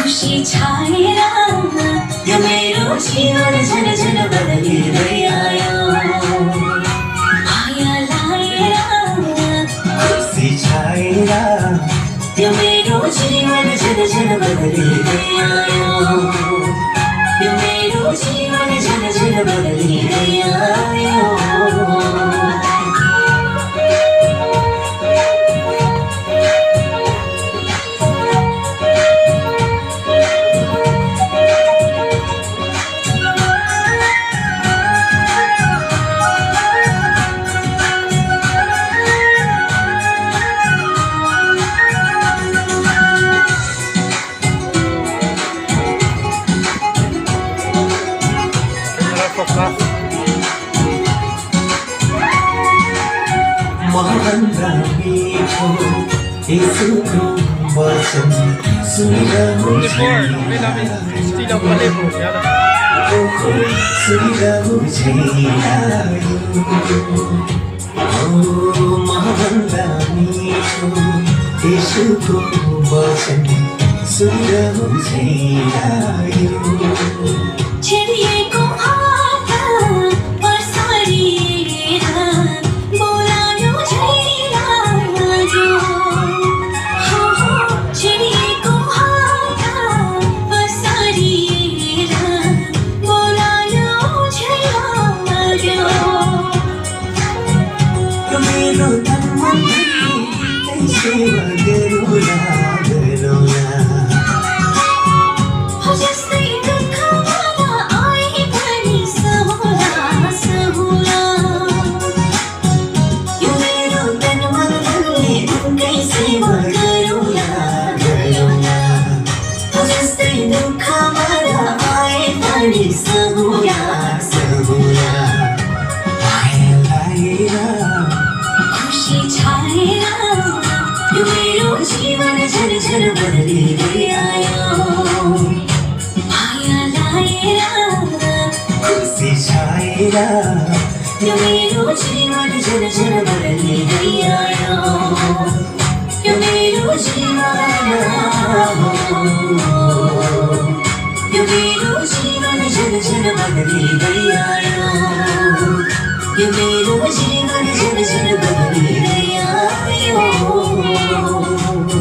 खुशी छाएर यो मेरो जीवन झन झन बदलिँदै आयो माया लाएर खुशी छाएर यो मेरो जीवन झन झन बदलिँदै आयो यो मेरो जीवन झन झन बदलिँदै आयो महँगा मीठो यसुको वचन सुनिरहु महँगा मीठो यसुको वचन सुनिरहु छिरिएको हात पसारिएर बोलायो झैलाग्यो छिरिएको हात पसारिएर बोलायो झैलाग्यो मेरो तन मन सेवा गरौँला गरौँला जस्तै दुःखमा आए पनि सहुला सहुला यो मेरो तन मन धनले उनकै सेवा गरौँला गरौँला जस्तै दुःखमा आए पनि सहुला सहुला माया लाएर खुसी छाएर यो मेरो जीवन झन झन बदलिँदै आयो माया लाएर खुसी छाएर यो मेरो जीवन झन झन बदलिँदै आयो यो मेरो जीवन यो मेरो जीवन झन झन बदलिँदै